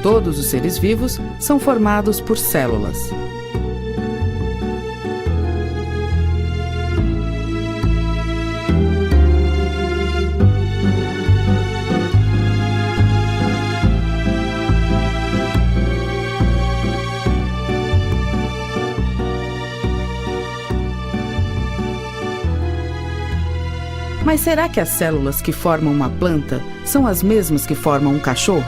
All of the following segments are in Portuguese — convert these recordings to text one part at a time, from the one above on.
todos os seres vivos são formados por células. Mas será que as células que formam uma planta são as mesmas que formam um cachorro?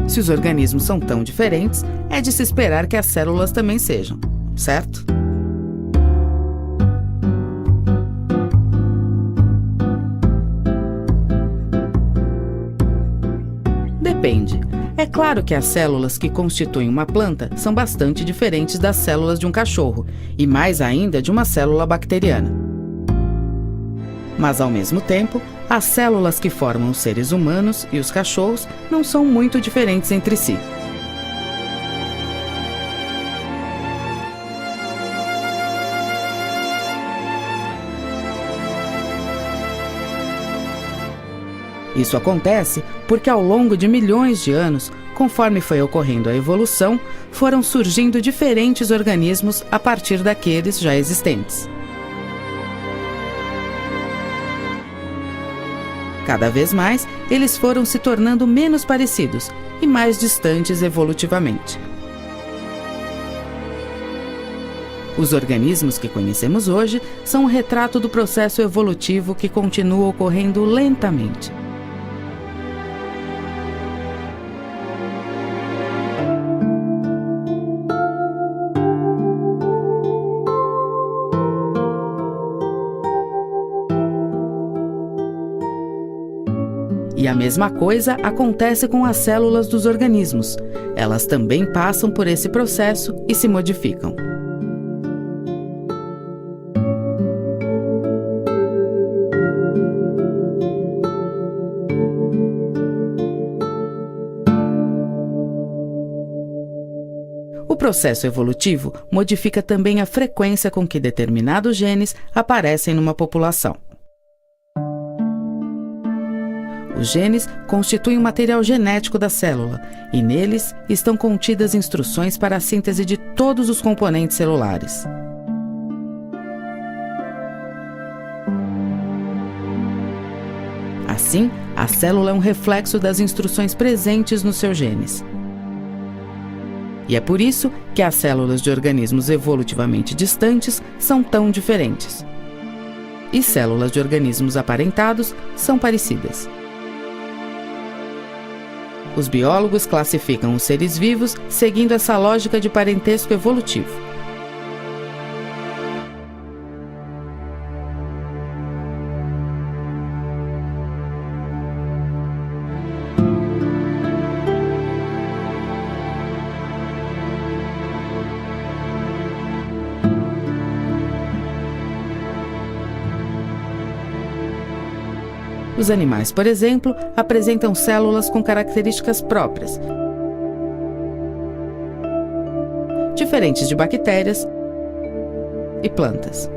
Se os organismos são tão diferentes, é de se esperar que as células também sejam, certo? Depende. É claro que as células que constituem uma planta são bastante diferentes das células de um cachorro, e mais ainda de uma célula bacteriana. Mas, ao mesmo tempo, as células que formam os seres humanos e os cachorros não são muito diferentes entre si. Isso acontece porque ao longo de milhões de anos, conforme foi ocorrendo a evolução, foram surgindo diferentes organismos a partir daqueles já existentes. Cada vez mais, eles foram se tornando menos parecidos e mais distantes evolutivamente. Os organismos que conhecemos hoje são um retrato do processo evolutivo que continua ocorrendo lentamente. E a mesma coisa acontece com as células dos organismos. Elas também passam por esse processo e se modificam. O processo evolutivo modifica também a frequência com que determinados genes aparecem numa população. Os genes constituem o material genético da célula e neles estão contidas instruções para a síntese de todos os componentes celulares. Assim, a célula é um reflexo das instruções presentes nos seus genes. E é por isso que as células de organismos evolutivamente distantes são tão diferentes. E células de organismos aparentados são parecidas. Os biólogos classificam os seres vivos seguindo essa lógica de parentesco evolutivo. Os animais, por exemplo, apresentam células com características próprias, diferentes de bactérias e plantas.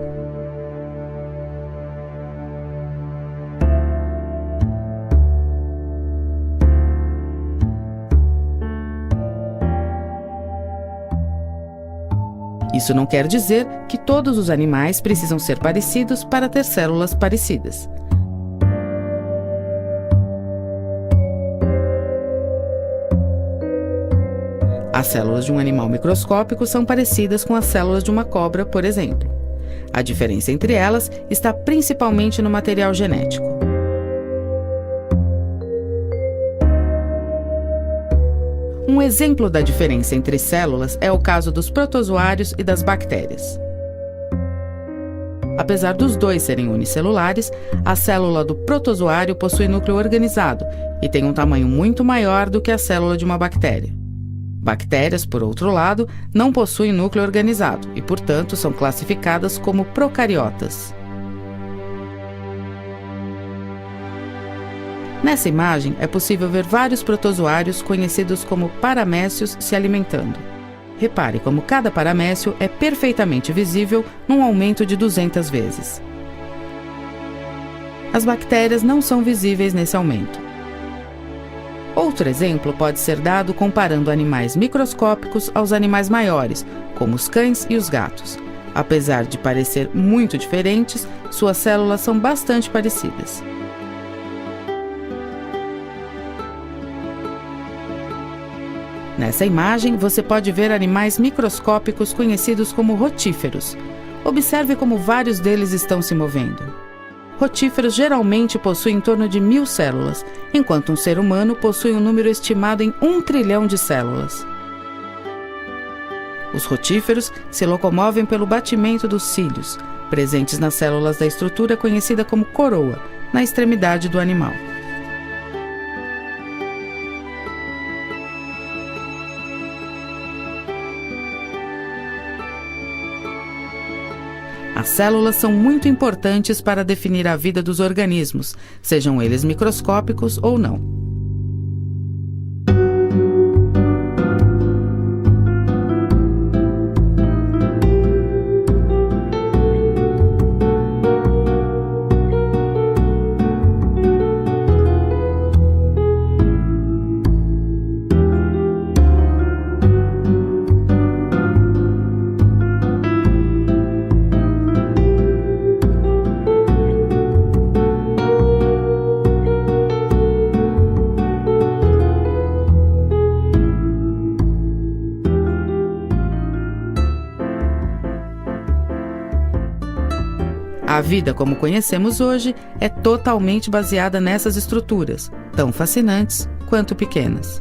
Isso não quer dizer que todos os animais precisam ser parecidos para ter células parecidas. As células de um animal microscópico são parecidas com as células de uma cobra, por exemplo. A diferença entre elas está principalmente no material genético. Um exemplo da diferença entre células é o caso dos protozoários e das bactérias. Apesar dos dois serem unicelulares, a célula do protozoário possui núcleo organizado e tem um tamanho muito maior do que a célula de uma bactéria. Bactérias, por outro lado, não possuem núcleo organizado e, portanto, são classificadas como procariotas. Nessa imagem, é possível ver vários protozoários conhecidos como paramécios se alimentando. Repare como cada paramécio é perfeitamente visível num aumento de 200 vezes. As bactérias não são visíveis nesse aumento. Outro exemplo pode ser dado comparando animais microscópicos aos animais maiores, como os cães e os gatos. Apesar de parecer muito diferentes, suas células são bastante parecidas. Nessa imagem, você pode ver animais microscópicos conhecidos como rotíferos. Observe como vários deles estão se movendo. Rotíferos geralmente possuem em torno de 1000 células, enquanto um ser humano possui um número estimado em 1 trilhão de células. Os rotíferos se locomovem pelo batimento dos cílios, presentes nas células da estrutura conhecida como coroa, na extremidade do animal. As células são muito importantes para definir a vida dos organismos, sejam eles microscópicos ou não. A vida como conhecemos hoje é totalmente baseada nessas estruturas, tão fascinantes quanto pequenas.